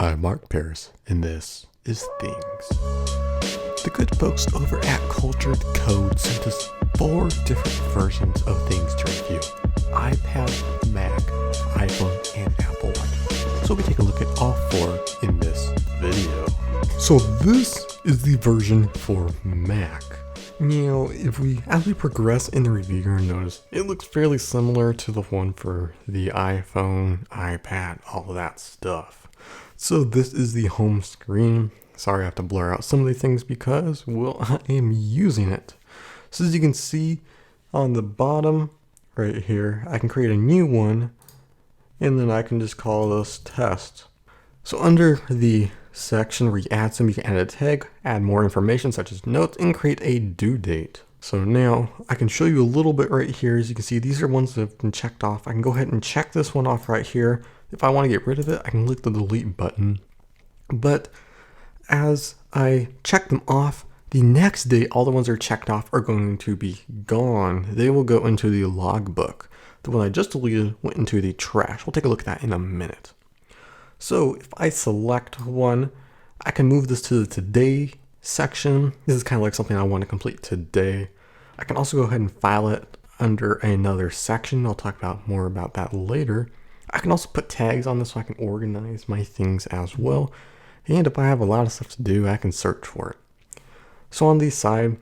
I'm Mark Paris, and this is Things. The good folks over at Cultured Code sent us 4 different versions of things to review: iPad, Mac, iPhone, and Apple Watch. So we take a look at all 4 in this video. So this is the version for Mac. Now, as we progress in the review, you're going to notice it looks fairly similar to the one for the iPhone, iPad, all of that stuff. So this is the home screen. Sorry I have to blur out some of the things because, well, I am using it. So as you can see on the bottom right here, I can create a new one and then I can just call this test. So under the section where you add some, you can add a tag, add more information such as notes, and create a due date. So now I can show you a little bit right here. As you can see, these are ones that have been checked off. I can go ahead and check this one off right here. If I want to get rid of it, I can click the delete button. But as I check them off, the next day, all the ones that are checked off are going to be gone. They will go into the logbook. The one I just deleted went into the trash. We'll take a look at that in a minute. So if I select one, I can move this to the today section. This is kind of like something I want to complete today. I can also go ahead and file it under another section. I'll talk about more about that later. I can also put tags on this so I can organize my things as well. And if I have a lot of stuff to do, I can search for it. So on the side,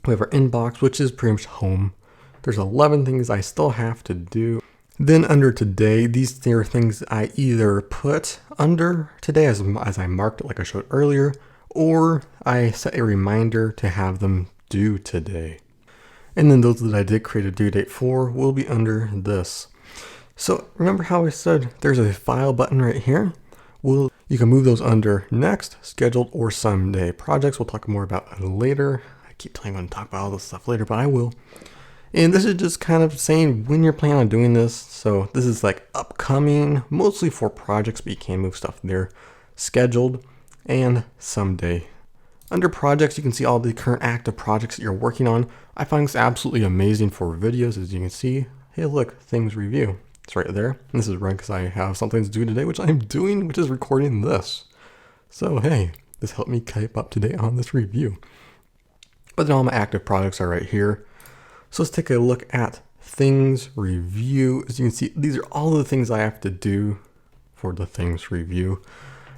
we have our inbox, which is pretty much home. There's 11 things I still have to do. Then under today, these are things I either put under today as I marked it like I showed earlier, or I set a reminder to have them due today. And then those that I did create a due date for will be under this. So remember how I said there's a file button right here? Well, you can move those under next, scheduled, or someday projects. We'll talk more about that later. I keep telling you I'm going to talk about all this stuff later, but I will. And this is just kind of saying when you're planning on doing this. So this is like upcoming, mostly for projects, but you can move stuff there. Scheduled and someday. Under projects, you can see all the current active projects that you're working on. I find this absolutely amazing for videos. As you can see, hey, look, things review. It's right there. And this is right because I have something to do today, which I'm doing, which is recording this. So hey, this helped me keep up to date on this review. But then all my active projects are right here. So let's take a look at things review. As you can see, these are all the things I have to do for the things review.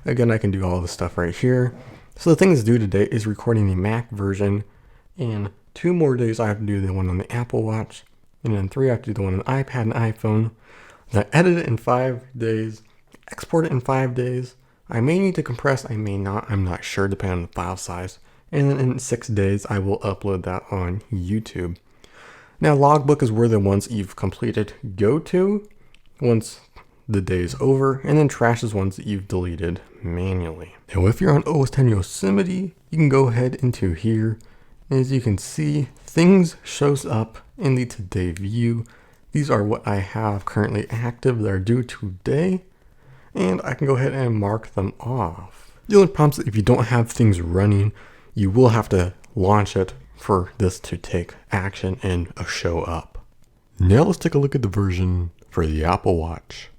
Again, I can do all this stuff right here. So the things due today is recording the Mac version, and 2 more days I have to do the one on the Apple Watch, and then 3 I have to do the one on the iPad and iPhone. Then I edit it in 5 days, export it in 5 days. I may need to compress, I may not, I'm not sure, depending on the file size. And then in 6 days, I will upload that on YouTube. Now, logbook is where the ones you've completed go to once the day is over, and then trash is ones that you've deleted manually. Now, if you're on OS X Yosemite, you can go ahead into here. As you can see, things shows up in the today view. These are what I have currently active that are due today, and I can go ahead and mark them off. The only problem is that if you don't have things running, you will have to launch it for this to take action and show up. Now let's take a look at the version for the Apple Watch.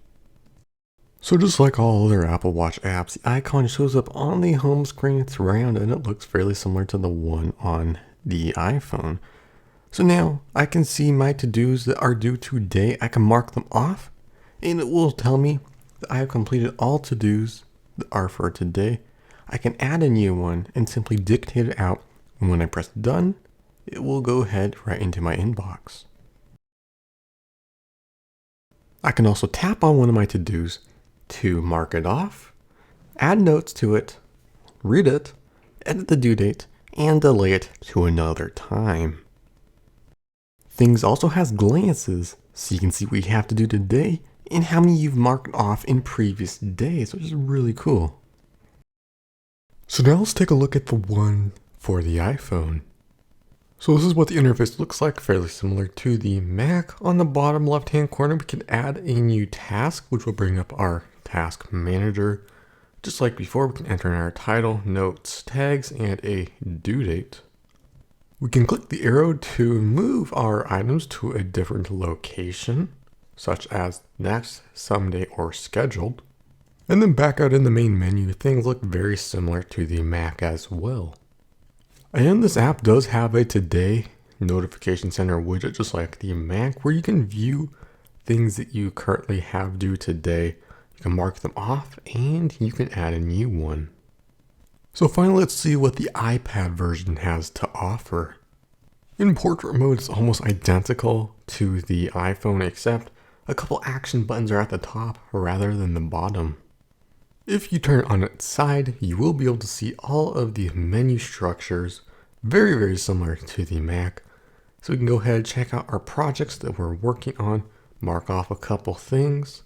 So just like all other Apple Watch apps, the icon shows up on the home screen. It's round and it looks fairly similar to the one on the iPhone. So now I can see my to-dos that are due today. I can mark them off and it will tell me that I have completed all to-dos that are for today. I can add a new one and simply dictate it out. And when I press done, it will go ahead right into my inbox. I can also tap on one of my to-dos to mark it off, add notes to it, read it, edit the due date, and delay it to another time. Things also has glances, so you can see what you have to do today and how many you've marked off in previous days, which is really cool. So now let's take a look at the one for the iPhone. So this is what the interface looks like, fairly similar to the Mac. On the bottom left hand corner, we can add a new task, which will bring up our task manager. Just like before, we can enter in our title, notes, tags, and a due date. We can click the arrow to move our items to a different location, such as next, someday, or scheduled. And then back out in the main menu, things look very similar to the Mac as well. And this app does have a Today notification center widget just like the Mac, where you can view things that you currently have due today. You can mark them off and you can add a new one. So finally, let's see what the iPad version has to offer. In portrait mode, it's almost identical to the iPhone, except a couple action buttons are at the top rather than the bottom. If you turn it on its side, you will be able to see all of the menu structures, very similar to the Mac. So we can go ahead and check out our projects that we're working on, mark off a couple things.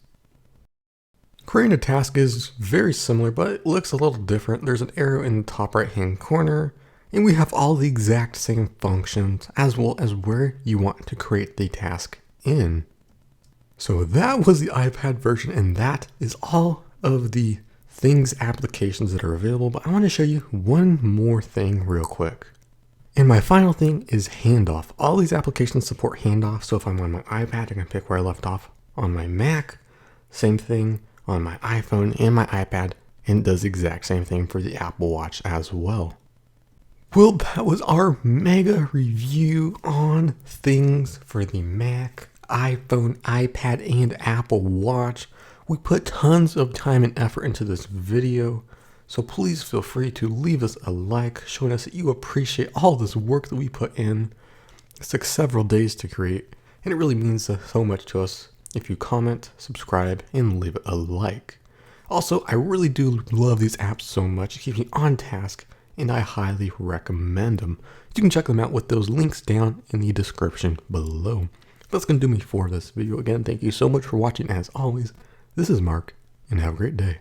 Creating a task is very similar, but it looks a little different. There's an arrow in the top right hand corner, and we have all the exact same functions as well as where you want to create the task in. So that was the iPad version, and that is all of the things applications that are available. But I want to show you one more thing real quick. And my final thing is handoff. All these applications support handoff. So if I'm on my iPad, I can pick where I left off on my Mac. Same thing on my iPhone and my iPad, and it does the exact same thing for the Apple Watch as well. Well, that was our mega review on things for the Mac, iPhone, iPad, and Apple Watch. We put tons of time and effort into this video, so please feel free to leave us a like, showing us that you appreciate all this work that we put in. It took several days to create, and it really means so much to us if you comment, subscribe, and leave it a like. Also, I really do love these apps so much. It keeps me on task, and I highly recommend them. You can check them out with those links down in the description below. That's going to do me for this video. Again, thank you so much for watching. As always, this is Mark, and have a great day.